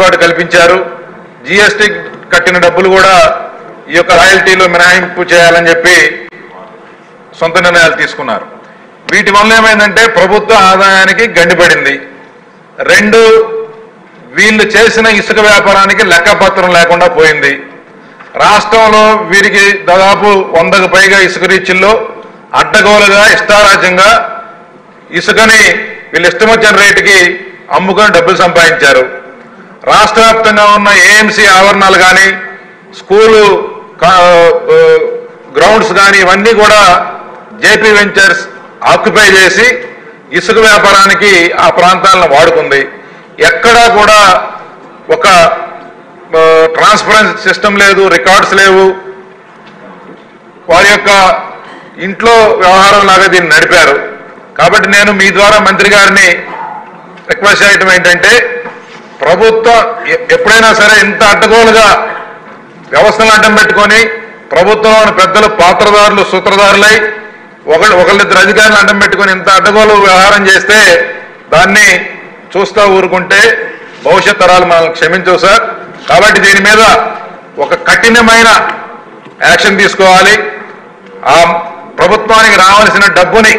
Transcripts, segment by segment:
పాటు కల్పించారు. జీఎస్టీ కట్టిన డబ్బులు కూడా ఈ యొక్క రాయల్టీలో మినహాయింపు చేయాలని చెప్పి సొంత నిర్ణయాలు తీసుకున్నారు. వీటి వల్ల ఏమైందంటే ప్రభుత్వ ఆదాయానికి గండిపడింది. రెండు, వీళ్ళు చేసిన ఇసుక వ్యాపారానికి లెక్కపత్రం లేకుండా పోయింది. రాష్ట్రంలో వీరికి దాదాపు 100కు పైగా ఇసుక రీచ్ల్లో అడ్డగోలుగా ఇష్టారాజ్యంగా ఇసుకని వీళ్ళు ఇష్టం వచ్చిన రేటుకి అమ్ముకొని డబ్బులు సంపాదించారు. రాష్ట్ర వ్యాప్తంగా ఉన్న ఏఎంసీ ఆవరణాలు కానీ స్కూలు గ్రౌండ్స్ కానీ ఇవన్నీ కూడా జేపీ వెంచర్స్ ఆక్యుపై చేసి ఇసుక వ్యాపారానికి ఆ ప్రాంతాలను వాడుకుంది. ఎక్కడా కూడా ఒక ట్రాన్స్పరెన్సీ సిస్టమ్ లేదు, రికార్డ్స్ లేవు. వారి యొక్క ఇంట్లో వ్యవహారం లాగా దీన్ని నడిపారు. కాబట్టి నేను మీ ద్వారా మంత్రి గారిని రిక్వెస్ట్ చేయటం ఏంటంటే, ప్రభుత్వం ఎప్పుడైనా సరే ఇంత అడ్డగోలుగా వ్యవస్థలను అడ్డం పెట్టుకొని ప్రభుత్వంలోని పెద్దలు పాత్రదారులు సూత్రధారులై ఒకళ్ళిద్దరు అధికారులు అడ్డం పెట్టుకొని ఇంత అడ్డగోలు వ్యవహారం చేస్తే దాన్ని చూస్తూ ఊరుకుంటే భవిష్యత్ తరాలు మనల్ని క్షమించవు సార్. కాబట్టి దీని మీద ఒక కఠినమైన యాక్షన్ తీసుకోవాలి. ఆ ప్రభుత్వానికి రావాల్సిన డబ్బుని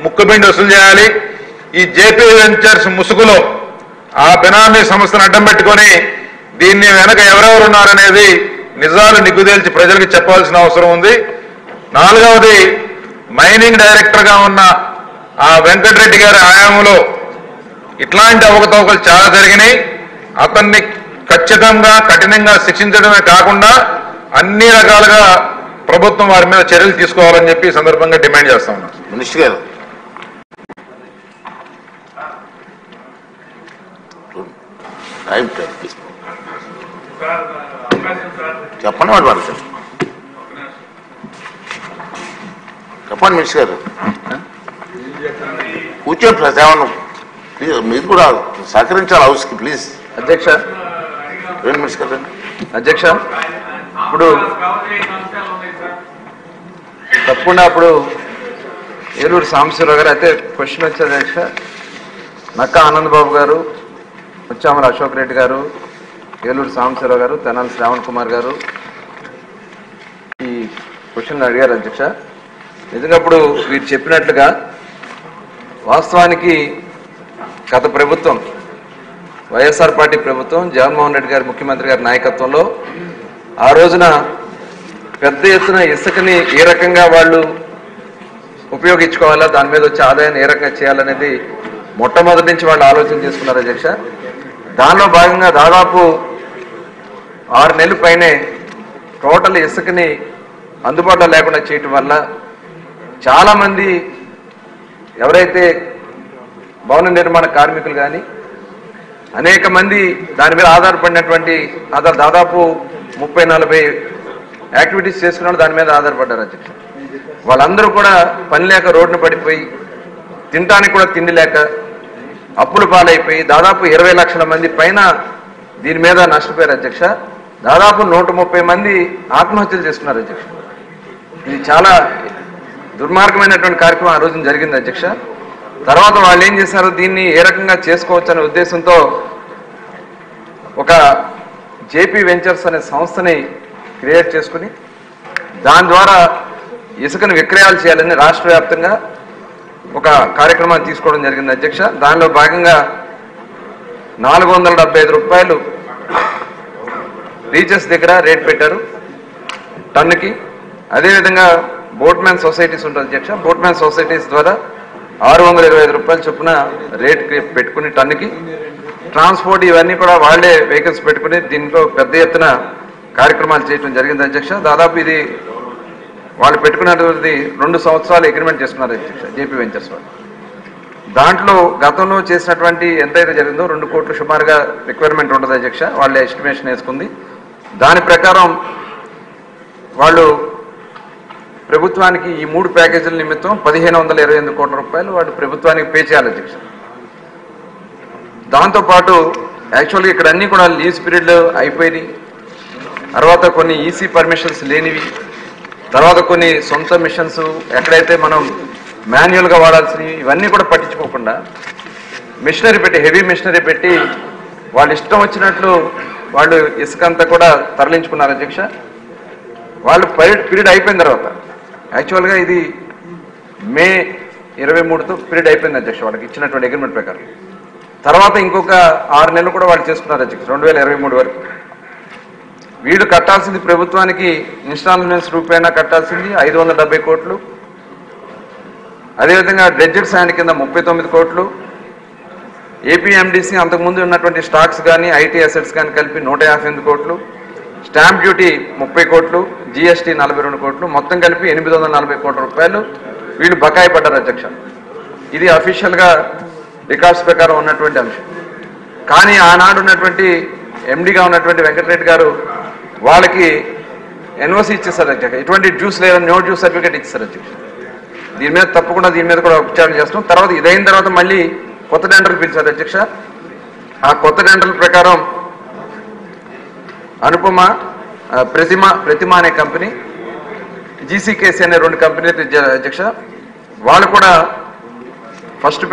ముక్కుబిండి వసూలు చేయాలి. ఈ జేపీ వెంచర్స్ ముసుగులో ఆ బెనామీ సంస్థను అడ్డం పెట్టుకొని దీన్ని వెనక ఎవరెవరు ఉన్నారనేది నిజాలు నిగ్గుదేల్చి ప్రజలకు చెప్పాల్సిన అవసరం ఉంది. నాలుగవది, మైనింగ్ డైరెక్టర్గా ఉన్న ఆ వెంకటరెడ్డి గారి హయాంలో ఇట్లాంటి అవకతవకలు చాలా జరిగినాయి. అతన్ని ఖచ్చితంగా కఠినంగా శిక్షించడమే కాకుండా అన్ని రకాలుగా ప్రభుత్వం వారి మీద చర్యలు తీసుకోవాలని చెప్పి ఈ సందర్భంగా డిమాండ్ చేస్తా ఉన్నాం. మినిస్టర్ గారు చెప్పండి. వాడు సార్ చెప్పండి మినిస్టర్ గారు. కూర్చోండి ప్రజావనం ప్లీజ్, మీరు కూడా సహకరించాలి హౌస్కి ప్లీజ్. అధ్యక్ష, మినిస్టర్ గారు. అధ్యక్ష, ఇప్పుడు తప్పకుండా అప్పుడు ఏలూరు సాంబశివరావు గారు అయితే క్వశ్చన్ వచ్చే అధ్యక్ష, నక్కా ఆనందబాబు గారు, ముచ్చామల అశోక్ రెడ్డి గారు, ఏలూరు సాంబశివరావు గారు, తెనాలి శ్రావణ్ కుమార్ గారు ఈ క్వశ్చన్లు అడిగారు అధ్యక్ష. నిజంగా ఇప్పుడు వీరు చెప్పినట్లుగా వాస్తవానికి గత ప్రభుత్వం వైఎస్ఆర్ పార్టీ ప్రభుత్వం జగన్మోహన్ రెడ్డి గారి ముఖ్యమంత్రి గారి నాయకత్వంలో ఆ రోజున పెద్ద ఎత్తున ఇసుకని ఏ రకంగా వాళ్ళు ఉపయోగించుకోవాలా, దాని మీద వచ్చే ఆదాయాన్ని ఏ రకంగా చేయాలనేది మొట్టమొదటి నుంచి వాళ్ళు ఆలోచన చేసుకున్నారు అధ్యక్ష. దానిలో భాగంగా దాదాపు 6 నెలల పైనే టోటల్ ఇసుకని అందుబాటులో లేకుండా చేయటం వల్ల చాలామంది ఎవరైతే భవన నిర్మాణ కార్మికులు కానీ అనేక మంది దాని మీద ఆధారపడినటువంటి దాదాపు 30-40 యాక్టివిటీస్ చేసుకున్న దాని మీద ఆధారపడ్డారు అధ్యక్ష. వాళ్ళందరూ కూడా పని లేక రోడ్డున పడిపోయి తినడానికి కూడా తిండి లేక అప్పులు పాలైపోయి దాదాపు 20 లక్షల మంది పైన దీని మీద నష్టపోయారు అధ్యక్ష. దాదాపు 130 మంది ఆత్మహత్యలు చేసుకున్నారు అధ్యక్ష. ఇది చాలా దుర్మార్గమైనటువంటి కార్యక్రమం ఆ రోజున జరిగింది అధ్యక్ష. తర్వాత వాళ్ళు ఏం చేశారు, దీన్ని ఏ రకంగా చేసుకోవచ్చు అనే ఉద్దేశంతో ఒక జేపీ వెంచర్స్ అనే సంస్థని క్రియేట్ చేసుకుని దాని ద్వారా ఇసుకను విక్రయాలు చేయాలని రాష్ట్ర వ్యాప్తంగా ఒక కార్యక్రమాన్ని తీసుకోవడం జరిగింది అధ్యక్ష. దానిలో భాగంగా 475 రూపాయలు రీచెస్ దగ్గర రేట్ పెట్టారు టన్నుకి. అదేవిధంగా బోట్మ్యాన్ సొసైటీస్ ఉంటుంది అధ్యక్ష, బోట్మ్యాన్ సొసైటీస్ ద్వారా 625 రూపాయలు చొప్పున రేట్ పెట్టుకుని టన్నుకి ట్రాన్స్పోర్ట్ ఇవన్నీ కూడా వాళ్లే వెహికల్స్ పెట్టుకుని దీంట్లో పెద్ద ఎత్తున కార్యక్రమాలు చేయడం జరిగింది అధ్యక్ష. దాదాపు ఇది వాళ్ళు పెట్టుకున్నటువంటి 2 సంవత్సరాలు అగ్రిమెంట్ చేసుకున్నారు అధ్యక్ష జేపీ వెంచర్స్ వాళ్ళు. దాంట్లో గతంలో చేసినటువంటి ఎంతైతే జరిగిందో 2 కోట్లు సుమారుగా రిక్వైర్మెంట్ ఉంటుంది అధ్యక్ష. వాళ్ళే ఎస్టిమేషన్ వేసుకుంది. దాని ప్రకారం వాళ్ళు ప్రభుత్వానికి ఈ 3 ప్యాకేజీల నిమిత్తం 1528 కోట్ల రూపాయలు వాళ్ళు ప్రభుత్వానికి పే చేయాలి అధ్యక్ష. దాంతోపాటు యాక్చువల్గా ఇక్కడ అన్నీ కూడా లీజ్ పీరియడ్లు అయిపోయినాయి. తర్వాత కొన్ని ఈసీ పర్మిషన్స్ లేనివి, తర్వాత కొన్ని సొంత మిషన్స్ ఎక్కడైతే మనం మాన్యువల్గా వాడాల్సినవి ఇవన్నీ కూడా పట్టించుకోకుండా మిషనరీ పెట్టి హెవీ మిషనరీ పెట్టి వాళ్ళు ఇష్టం వచ్చినట్లు వాళ్ళు ఇసుక అంతా కూడా తరలించుకున్నారు అధ్యక్ష. వాళ్ళు పీరియడ్ అయిపోయిన తర్వాత యాక్చువల్గా ఇది మే 23తో పీరియడ్ అయిపోయింది అధ్యక్ష వాళ్ళకి ఇచ్చినటువంటి అగ్రిమెంట్ ప్రకారం. తర్వాత ఇంకొక 6 నెలలు కూడా వాళ్ళు చేసుకున్నారు అధ్యక్ష 2023 వరకు. వీళ్ళు కట్టాల్సింది ప్రభుత్వానికి ఇన్స్టాల్మెంట్స్ రూపేణా కట్టాల్సింది 570 కోట్లు, అదేవిధంగా డ్రెడ్జెడ్ శాండ్ కింద 39 కోట్లు, ఏపీఎండిసి అంతకుముందు ఉన్నటువంటి స్టాక్స్ కానీ ఐటీ అసెట్స్ కానీ కలిపి 158 కోట్లు, స్టాంప్ డ్యూటీ 30 కోట్లు, జిఎస్టీ 42 కోట్లు, మొత్తం కలిపి 840 కోట్ల రూపాయలు వీళ్ళు బకాయి పడ్డారు అధ్యక్ష. ఇది అఫీషియల్గా రికార్డ్స్ ప్రకారం ఉన్నటువంటి అంశం. కానీ ఆనాడు ఉన్నటువంటి ఎండీగా ఉన్నటువంటి వెంకటరెడ్డి గారు వాళ్ళకి ఎన్ఓసి ఇచ్చేస్తారు అధ్యక్ష. ఇటువంటి డ్యూస్ లేదని నో డ్యూస్ సర్టిఫికేట్ ఇచ్చేస్తారు అధ్యక్ష. దీని మీద తప్పకుండా దీని మీద కూడా విచారణ చేస్తాం. తర్వాత ఇదైన తర్వాత మళ్ళీ కొత్త టెండర్లు పిలిచారు అధ్యక్ష. ఆ కొత్త టెండర్ల ప్రకారం అనుపమ, ప్రతిమ అనే కంపెనీ, జీసీకేసీ అనే 2 కంపెనీలు అధ్యక్ష. వాళ్ళు కూడా ఫస్ట్